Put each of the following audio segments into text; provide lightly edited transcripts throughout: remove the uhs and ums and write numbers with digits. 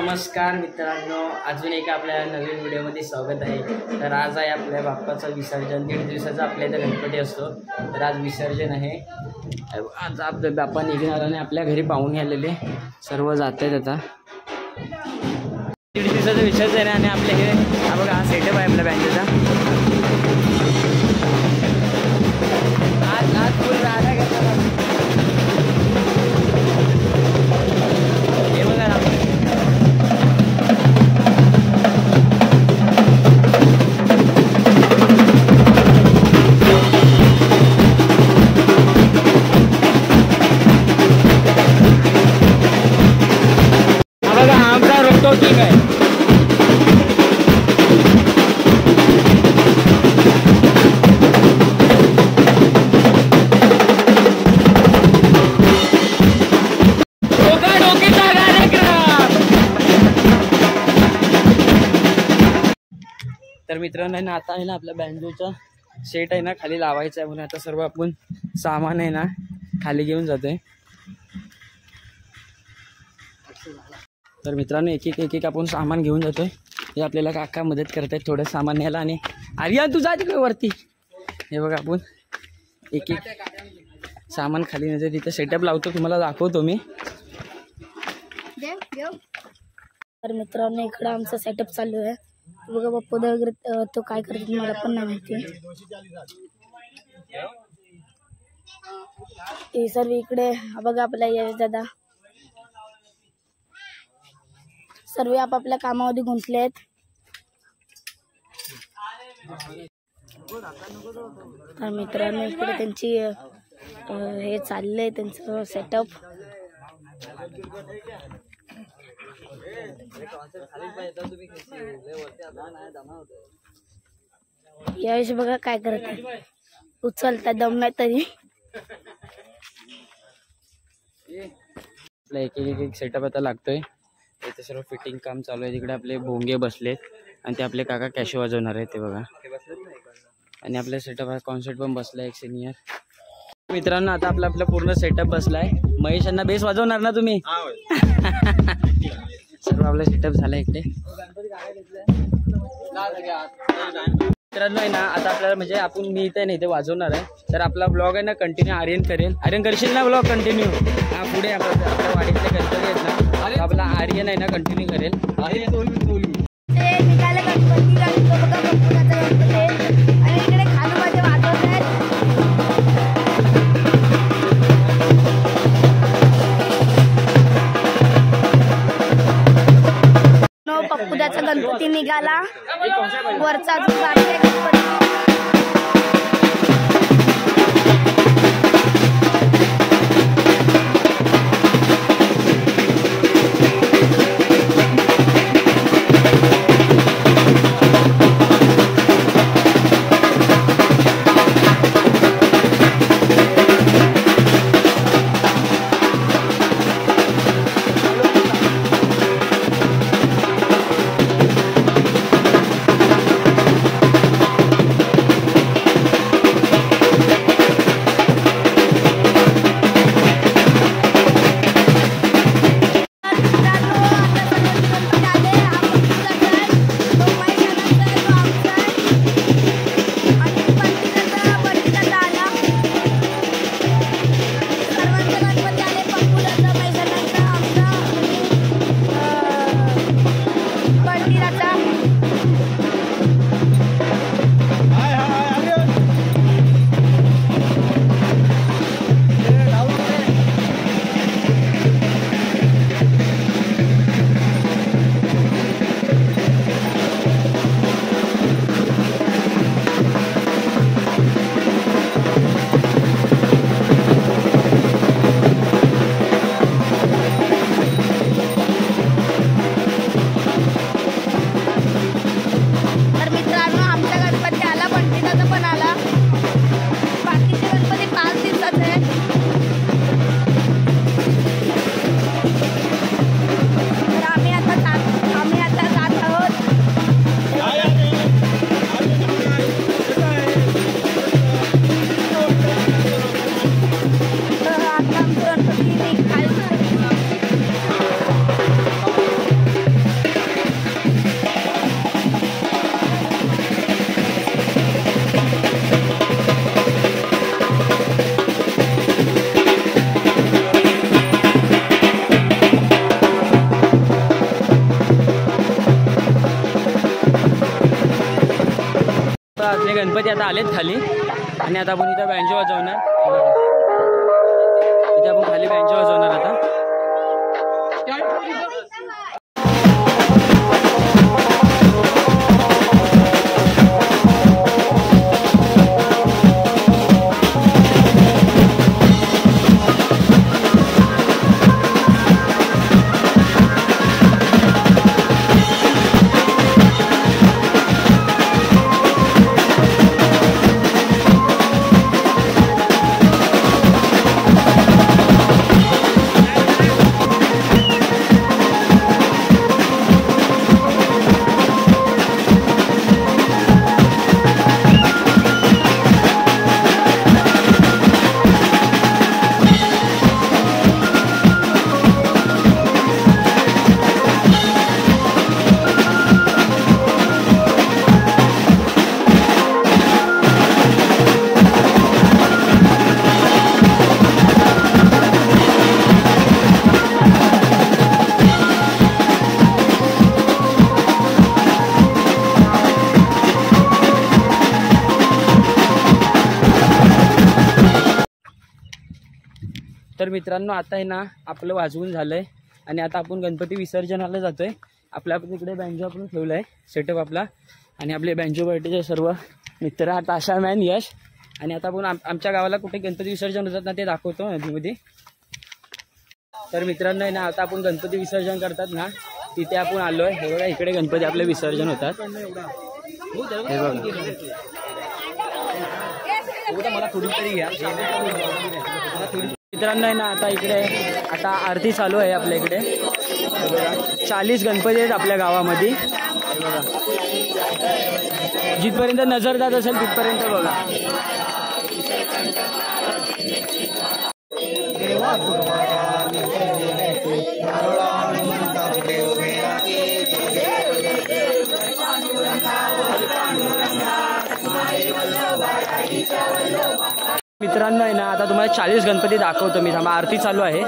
नमस्कार मित्रांनो, अजून एक आपल्या नवीन व्हिडिओमध्ये स्वागत आहे। तर आज आहे आपल्या बाप्पाचं विसर्जन। 1.5 दिवसाचा आपल्या इथं गणपती असतो, तर आज विसर्जन आहे। आज आपले बाप्पा निघणार आणि आपल्या घरी पाहुणे आलेले सर्व जात आहेत आता। 1.5 दिवसाचं विसर्जन आहे आणि आपल्या हे हा बघा हा सेटअप आहे आपल्या बँकेचा। आज फुल राडा करतात। हे बघा ठीक आहे। तर मित्रांनो ना आता आहे ना आपल्या बँजोचा सेट आहे ना खाली लावायचा आहे, म्हणून आता सर्व आपण सामान आहे ना खाली घेऊन जातोय। तर मित्रांनो एक एक आपण सामान घेऊन जातोय। हे आपल्याला काका मदत करतायत थोडं सामान न्यायला। आणि आर्यन तू जा तिकडे वरती। हे बघा आपण एक सामान खाली नेतो, तिथे सेटअप लावतो, तुम्हाला दाखवतो मी। तर मित्रांनो इकडे आमचा सेटअप चालू आहे। बघा बाप्पा वगैरे तो काय करतो मला पण नाही माहिती। हे सर्व इकडे बघा आपला यश दादा सर्व आपापल्या कामामध्ये गुंतले आहेत। तर मित्रांनो इकडे त्यांची हे चाललंय त्यांचं सेटअप। यश बघा काय करत उचलता दम नाही तरी। एक सेटअप आता लागतोय। इथे सर्व फिटिंग काम चालू आहे। तिकडे आपले भोंगे बसलेत आणि ते आपले काका कॅश वाजवणार आहेत ते बघा। आणि आपल्या सेटअप हा कॉन्सर्ट पण बसलाय एक सिनियर। मित्रांनो आता आपला पूर्ण सेटअप बसलाय। महेश यांना बेस वाजवणार ना तुम्ही? सर्व आपला सेटअप झाला इकडे। मित्रांनो आहे ना आता आपल्याला म्हणजे आपण मी इथे नाही ते वाजवणार आहे। तर आपला ब्लॉग आहे ना कंटिन्यू आर्यन करेल। आर्यन करशील ना ब्लॉग कंटिन्यू? हा पुढे आपल्या वाडीतले गणपती आहेत ना, आपला आर्यन आहे ना कंटिन्यू करेल। पप्पूदाचा गणपती निघाला वरचा गणपती। आपले गणपती आता आलेत खाली आणि आता आपण इथं बँजो वाजवणार. इथे आपण खाली बँजो वाजवणार आता. तर मित्रांनो आता आहे ना आपलं वाजवून झालंय आणि आता आपण गणपती विसर्जनाला जातोय. आपल्या तिकडे बँजो आपण ठेवलाय सेटअप आपला आणि आपले बँजो पार्टीचे सर्व मित्र आता आशा मॅन यश. आणि आता आपण आमच्या गावाला कुठे गणपती विसर्जन होतात ना ते दाखवतो नदीमध्ये. तर मित्रांनो ना आता आपण गणपती विसर्जन करतात ना तिथे आपण आलोय. हे बघा इकडे गणपती आपले विसर्जन होतात. हे बघा मला थोडी तरी घ्या. मित्रांनो आहे ना आता इकडे आता आरती चालू आहे आपल्या इकडे. 40 गणपती आहेत आपल्या गावामध्ये. जिथपर्यंत नजर जात असेल तिथपर्यंत बघा. मित्रांनो आहे ना आता तुम्हाला 40 गणपती दाखवतो मी. थांबा आरती चालू आहे.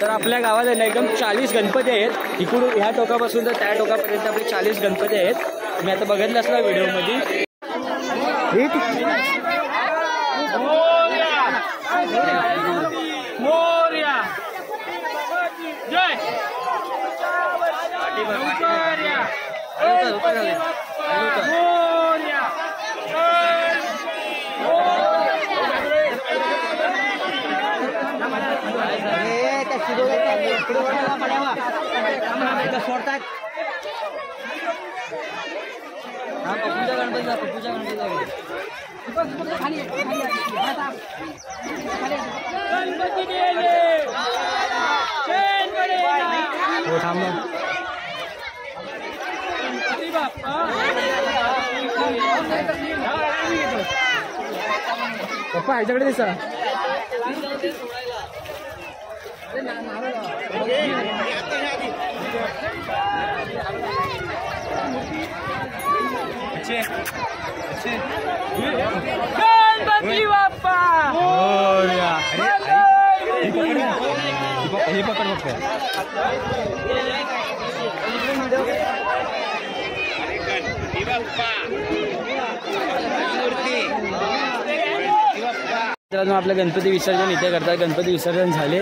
तर आपल्या गावात आहे ना एकदम 40 गणपती आहेत. इकडून ह्या टोकापासून तर त्या टोकापर्यंत आपले 40 गणपती आहेत. मी आता बघितलं असला व्हिडिओमध्ये. पप्पा ह्याच्याकडे दिसा. गणपती बाप्पा हे पकड बघ. आपलं गणपती विसर्जन इथे करतात. गणपती विसर्जन झाले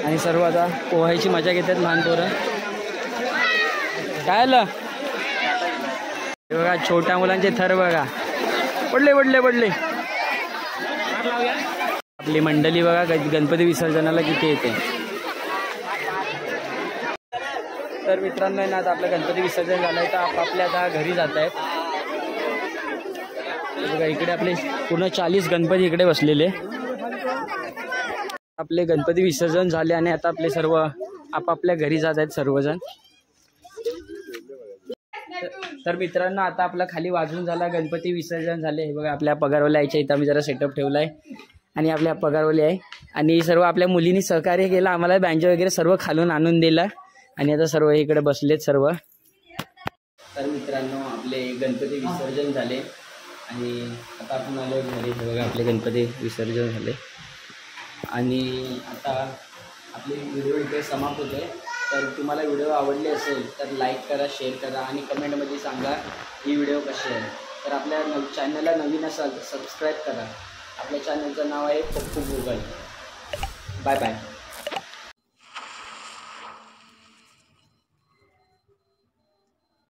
आणि सर्व आता पोहायची मजा घेतात लहान पोरं. काय आलं बघा छोट्या मुलांचे थर बघा. पडले पडले पडले. आपली मंडळी बघा गणपती विसर्जनाला किती येते. तर मित्रांनो ना आता आपलं गणपती विसर्जन झालंय तर आपापल्या आता घरी जात आहेत. बघा इकडे आपले पूर्ण 40 गणपती इकडे बसलेले. आपले गणपती विसर्जन झाले आणि आता आपले सर्व आपापल्या घरी जात आहेत सर्वजण. तर मित्रांनो आता आपला खाली वाजून झाला, गणपती विसर्जन झाले. हे बघा आपल्या पगारवाल्या यायच्या इथं आम्ही जरा सेटअप ठेवला आहे आणि आपल्या पगारवाले आहे आणि सर्व आपल्या मुलींनी सहकार्य केलं आम्हाला. बँजो वगैरे सर्व खालून आणून दिला आणि आता सर्व इकडे बसलेत सर्व. तर मित्रांनो आपले गणपती विसर्जन झाले आणि आता आपण आलो घरी. बघा आपले गणपती विसर्जन झाले आणि आता आपले व्हिडिओ इथे समाप्त होते. तर तुम्हाला व्हिडिओ आवडले असेल तर लाईक करा, शेअर करा आणि कमेंटमध्ये सांगा ही व्हिडिओ कशी आहे. तर आपल्या चॅनलला नवीन असाल तर सबस्क्राईब करा. आपल्या चॅनलचं नाव आहे पप्पू गुगल. Bye bye.